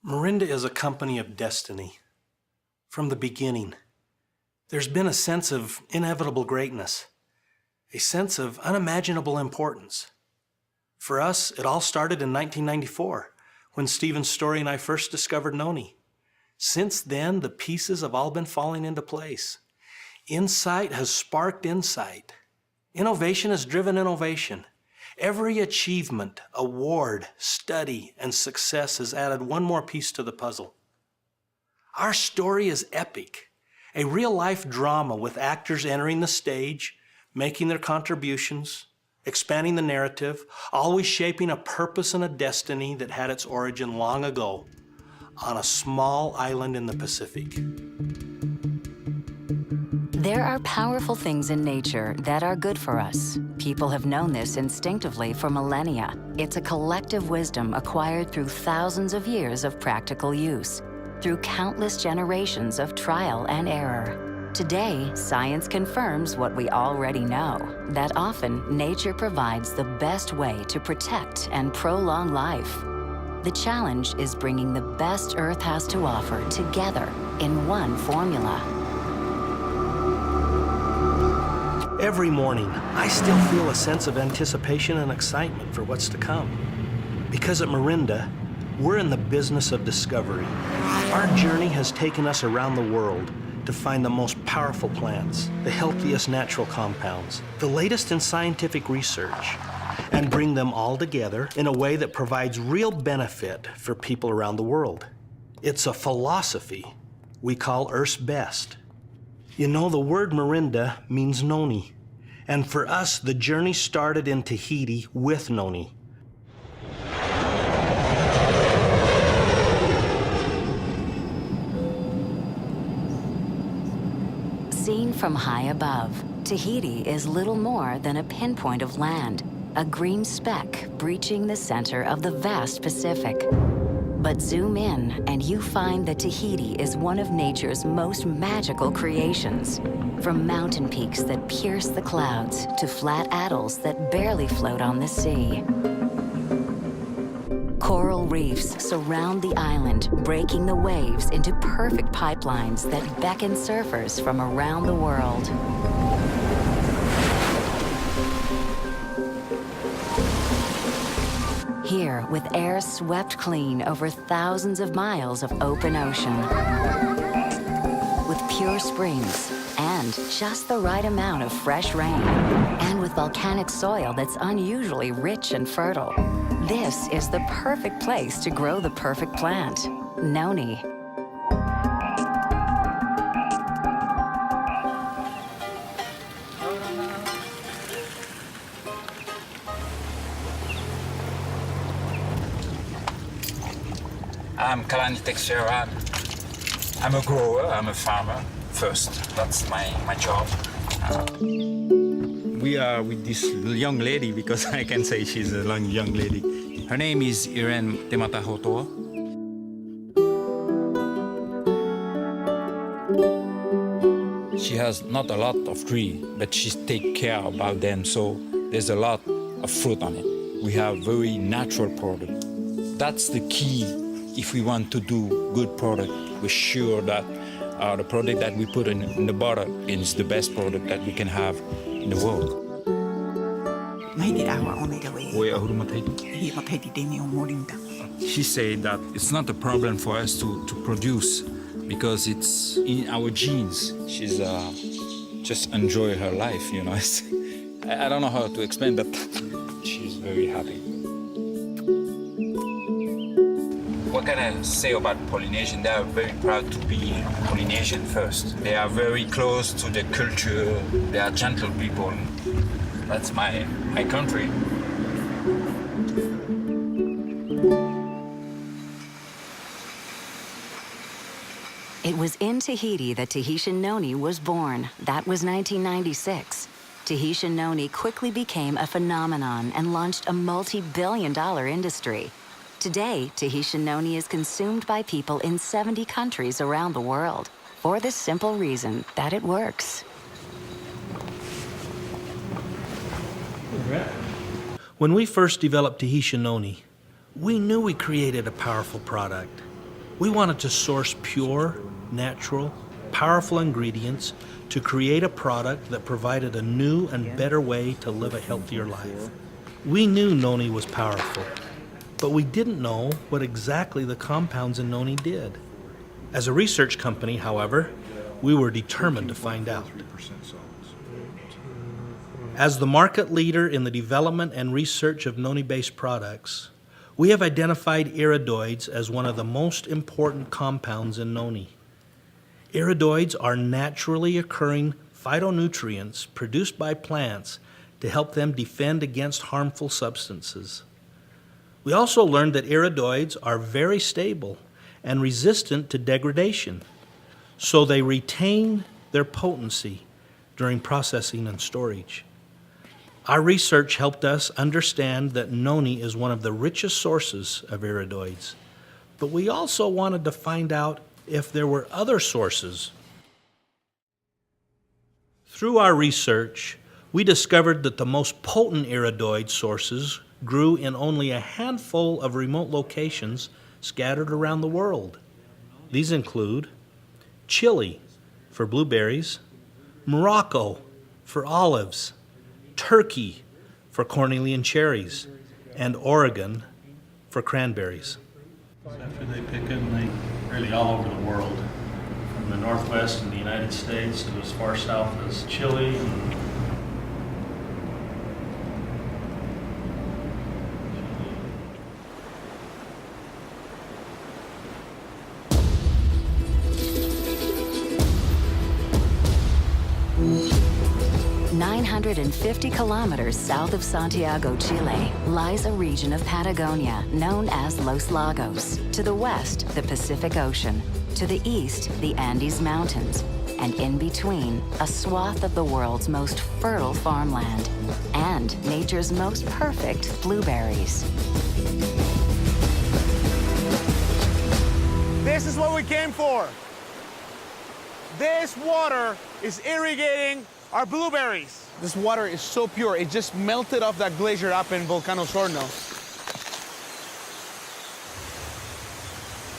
Mirinda is a company of destiny. From the beginning, there's been a sense of inevitable greatness, a sense of unimaginable importance. For us, it all started in 1994, when Stephen Story and I first discovered Noni. Since then, the pieces have all been falling into place. Insight has sparked insight. Innovation has driven innovation. Every achievement, award, study, and success has added one more piece to the puzzle. Our story is epic, a real-life drama with actors entering the stage, making their contributions, expanding the narrative, always shaping a purpose and a destiny that had its origin long ago on a small island in the Pacific. There are powerful things in nature that are good for us. People have known this instinctively for millennia. It's a collective wisdom acquired through thousands of years of practical use, through countless generations of trial and error. Today, science confirms what we already know, that often nature provides the best way to protect and prolong life. The challenge is bringing the best Earth has to offer together in one formula. Every morning, I still feel a sense of anticipation and excitement for what's to come. Because at Mirinda, we're in the business of discovery. Our journey has taken us around the world to find the most powerful plants, the healthiest natural compounds, the latest in scientific research, and bring them all together in a way that provides real benefit for people around the world. It's a philosophy we call EarthsBest. You know, the word Mirinda means Noni. And for us, the journey started in Tahiti with Noni. Seen from high above, Tahiti is little more than a pinpoint of land, a green speck breaching the center of the vast Pacific. But zoom in, and you find that Tahiti is one of nature's most magical creations. From mountain peaks that pierce the clouds to flat atolls that barely float on the sea. Coral reefs surround the island, breaking the waves into perfect pipelines that beckon surfers from around the world. Here, with air swept clean over thousands of miles of open ocean. With pure springs and just the right amount of fresh rain. And with volcanic soil that's unusually rich and fertile. This is the perfect place to grow the perfect plant, Noni. I'm Kalani Texera. I'm a grower, I'm a farmer first. That's my job. We are with this young lady, because I can say she's a young lady. Her name is Irene Tematahotoa. She has not a lot of trees, but she takes care about them, so there's a lot of fruit on it. We have very natural product. That's the key. If we want to do good product, we're sure that the product that we put in the bottle is the best product that we can have in the world. She said that it's not a problem for us to produce because it's in our genes. She's just enjoy her life, you know. I don't know how to explain, but she's very happy. What can I say about Polynesian? They are very proud to be Polynesian first. They are very close to the culture. They are gentle people. That's my country. It was in Tahiti that Tahitian Noni was born. That was 1996. Tahitian Noni quickly became a phenomenon and launched a multi-billion-dollar industry. Today, Tahitian Noni is consumed by people in 70 countries around the world for the simple reason that it works. When we first developed Tahitian Noni, we knew we created a powerful product. We wanted to source pure, natural, powerful ingredients to create a product that provided a new and better way to live a healthier life. We knew noni was powerful, but we didn't know what exactly the compounds in noni did. As a research company, however, we were determined to find out. As the market leader in the development and research of noni-based products, we have identified iridoids as one of the most important compounds in noni. Iridoids are naturally occurring phytonutrients produced by plants to help them defend against harmful substances. We also learned that iridoids are very stable and resistant to degradation, so they retain their potency during processing and storage. Our research helped us understand that noni is one of the richest sources of iridoids, but we also wanted to find out if there were other sources. Through our research, we discovered that the most potent iridoid sources grew in only a handful of remote locations scattered around the world. These include Chile for blueberries, Morocco for olives, Turkey for cornelian cherries, and Oregon for cranberries. After they pick them, they really all over the world, from the Northwest in the United States to as far south as Chile. 950 kilometers south of Santiago, Chile, lies a region of Patagonia known as Los Lagos. To the west, the Pacific Ocean. To the east, the Andes Mountains. And in between, a swath of the world's most fertile farmland and nature's most perfect blueberries. This is what we came for. This water is irrigating our blueberries. This water is so pure, it just melted off that glacier up in Volcano Sorno.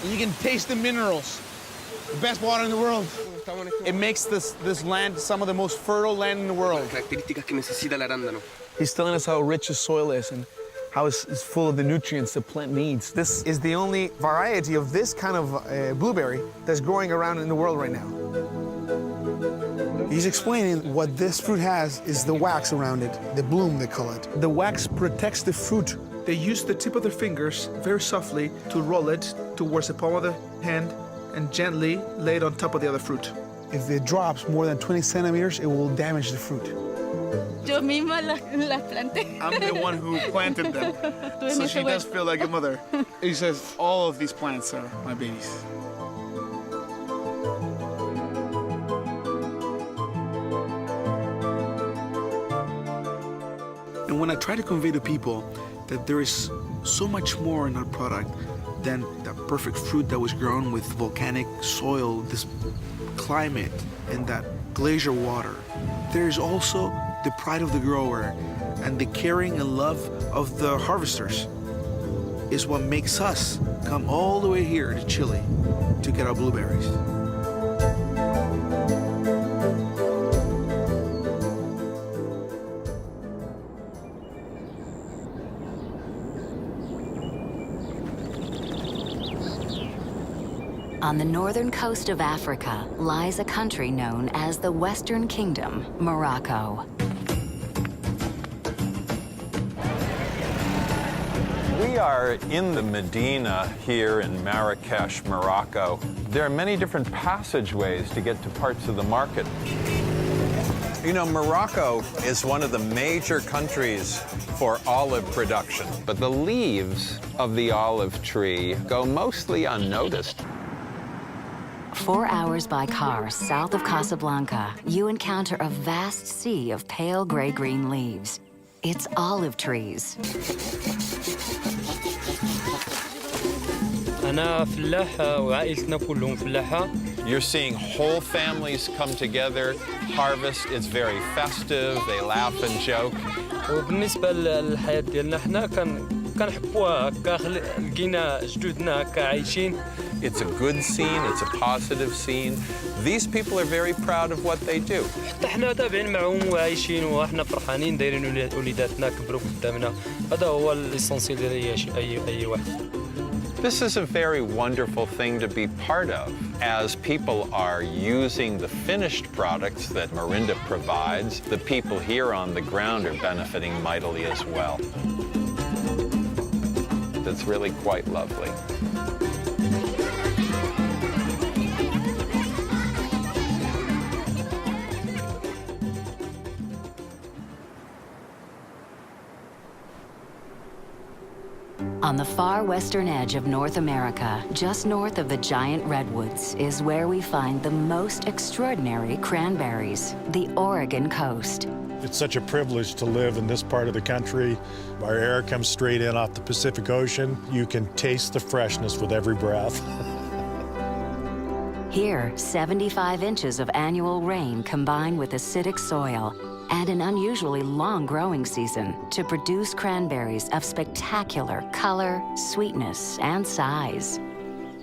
And you can taste the minerals. The best water in the world. It makes this land some of the most fertile land in the world. He's telling us how rich the soil is and how it's full of the nutrients the plant needs. This is the only variety of this kind of blueberry that's growing around in the world right now. He's explaining what this fruit has is the wax around it, the bloom they call it. The wax protects the fruit. They use the tip of their fingers very softly to roll it towards the palm of the hand and gently lay it on top of the other fruit. If it drops more than 20 centimeters, it will damage the fruit. Yo misma las planté. I'm the one who planted them, so she does feel like a mother. He says all of these plants are my babies. And when I try to convey to people that there is so much more in our product than that perfect fruit that was grown with volcanic soil, this climate, and that glacier water, there is also the pride of the grower and the caring and love of the harvesters is what makes us come all the way here to Chile to get our blueberries. On the northern coast of Africa lies a country known as the Western Kingdom, Morocco. We are in the Medina here in Marrakesh, Morocco. There are many different passageways to get to parts of the market. You know, Morocco is one of the major countries for olive production, but the leaves of the olive tree go mostly unnoticed. 4 hours by car south of Casablanca, you encounter a vast sea of pale gray-green leaves. It's olive trees. أنا فلاح وعائلتنا كلهم فلاحة. You're seeing whole families come together, harvest. It's very festive. They laugh and joke. وبالنسبة للحياة ديالنا حنا كنحبوها هكا لقينا جدودنا هكا عايشين It's a good scene, it's a positive scene. These people are very proud of what they do. حتى احنا تابعين معهم وعايشين واحنا فرحانين دايرين وليداتنا كبروا قدامنا. هذا هو الاسونسيال ديال اي واحد. This is a very wonderful thing to be part of, as people are using the finished products that Marinda provides. The people here on the ground are benefiting mightily as well. It's really quite lovely. On the far western edge of North America, just north of the giant redwoods, is where we find the most extraordinary cranberries, the Oregon coast. It's such a privilege to live in this part of the country. Our air comes straight in off the Pacific Ocean. You can taste the freshness with every breath. Here, 75 inches of annual rain combine with acidic soil and an unusually long growing season to produce cranberries of spectacular color, sweetness, and size.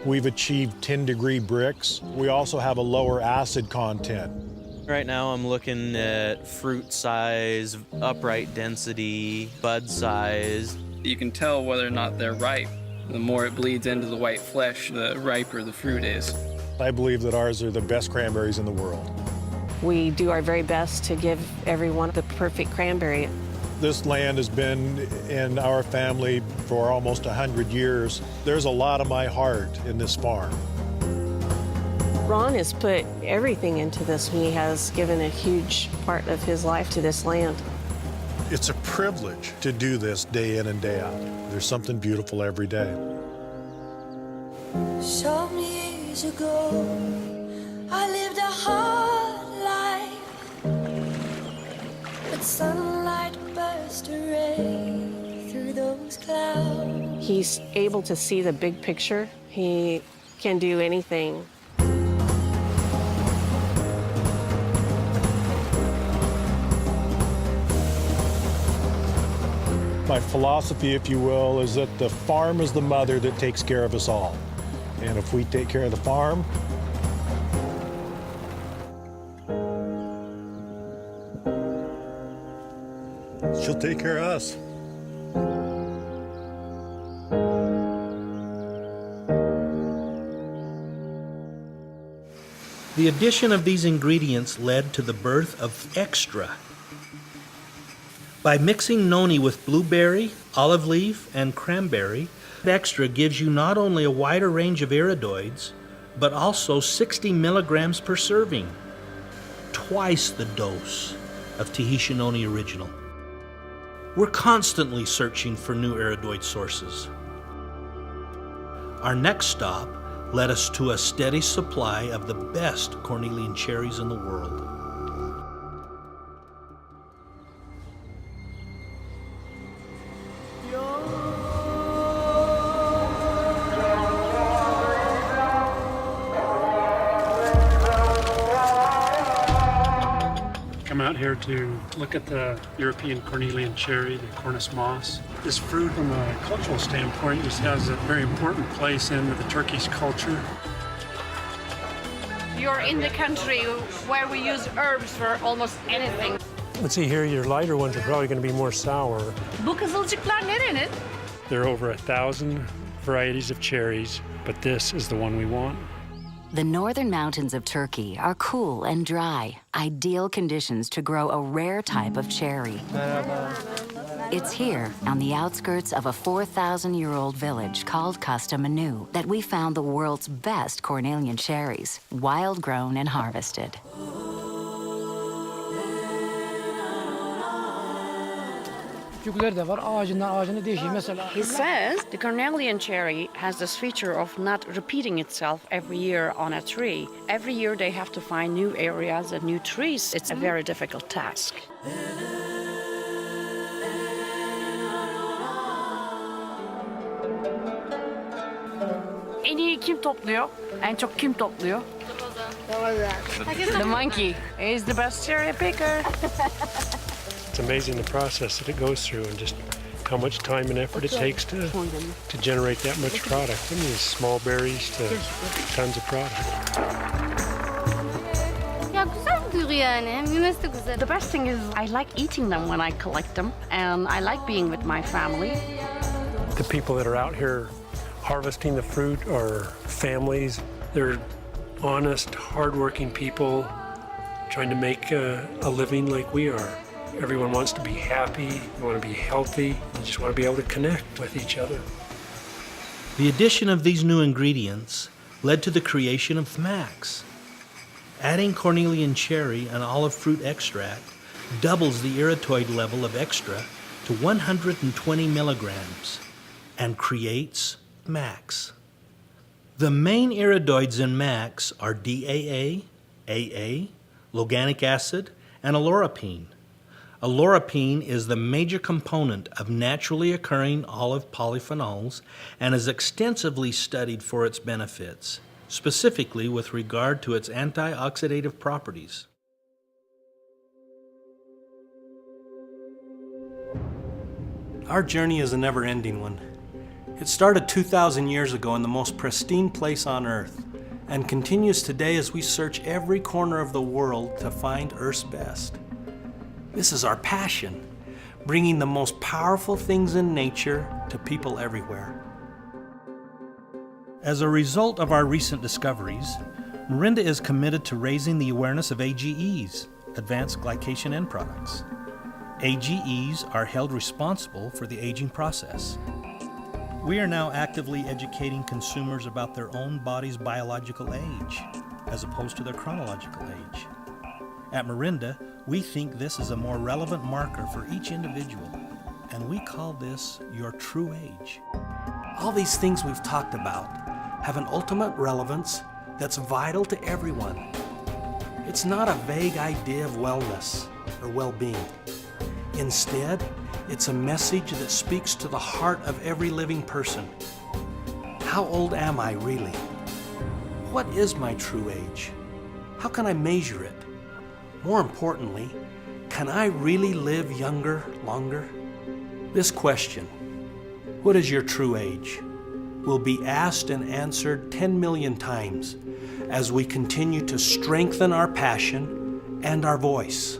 We've achieved 10-degree bricks. We also have a lower acid content. Right now I'm looking at fruit size, upright density, bud size. You can tell whether or not they're ripe. The more it bleeds into the white flesh, the riper the fruit is. I believe that ours are the best cranberries in the world. We do our very best to give everyone the perfect cranberry. This land has been in our family for almost 100 years. There's a lot of my heart in this farm. Ron has put everything into this. He has given a huge part of his life to this land. It's a privilege to do this day in and day out. There's something beautiful every day. So many years ago, I lived a hard life, but sunlight burst a ray through those clouds. He's able to see the big picture. He can do anything. My philosophy, if you will, is that the farm is the mother that takes care of us all. And if we take care of the farm, she'll take care of us. The addition of these ingredients led to the birth of Extra. By mixing noni with blueberry, olive leaf, and cranberry, Extra gives you not only a wider range of iridoids, but also 60 milligrams per serving, twice the dose of Tahitian Noni Original. We're constantly searching for new iridoid sources. Our next stop led us to a steady supply of the best cornelian cherries in the world. Come out here to look at the European cornelian cherry, the Cornus moss. This fruit, from a cultural standpoint, just has a very important place in the Turkish culture. You're in the country where we use herbs for almost anything. Let's see here, your lighter ones are probably going to be more sour. Bu kızılcıklar nerenin? There are over 1,000 varieties of cherries, but this is the one we want. The northern mountains of Turkey are cool and dry, ideal conditions to grow a rare type of cherry. It's here, on the outskirts of a 4,000-year-old village called Kastamonu, that we found the world's best cornelian cherries, wild-grown and harvested. He says the cornelian cherry has this feature of not repeating itself every year on a tree. Every year they have to find new areas and new trees. It's a very difficult task. En iyi kim topluyor? En çok kim topluyor? The monkey is the best cherry picker. It's amazing the process that it goes through, and just how much time and effort it takes to generate that much product. From these small berries to tons of product. The best thing is I like eating them when I collect them, and I like being with my family. The people that are out here harvesting the fruit are families. They're honest, hardworking people trying to make a living like we are. Everyone wants to be happy, they want to be healthy, they just want to be able to connect with each other. The addition of these new ingredients led to the creation of Max. Adding cornelian cherry and olive fruit extract doubles the iridoid level of extra to 120 milligrams and creates Max. The main iridoids in Max are DAA, AA, loganic acid, and alloropine. Alloropine is the major component of naturally occurring olive polyphenols and is extensively studied for its benefits, specifically with regard to its antioxidative properties. Our journey is a never-ending one. It started 2,000 years ago in the most pristine place on Earth and continues today as we search every corner of the world to find Earth's best. This is our passion, bringing the most powerful things in nature to people everywhere. As a result of our recent discoveries, Marinda is committed to raising the awareness of AGEs, advanced glycation end products. AGEs are held responsible for the aging process. We are now actively educating consumers about their own body's biological age, as opposed to their chronological age. At Marinda, we think this is a more relevant marker for each individual, and we call this your true age. All these things we've talked about have an ultimate relevance that's vital to everyone. It's not a vague idea of wellness or well-being. Instead, it's a message that speaks to the heart of every living person. How old am I really? What is my true age? How can I measure it? More importantly, can I really live younger, longer? This question, what is your true age, will be asked and answered 10 million times as we continue to strengthen our passion and our voice.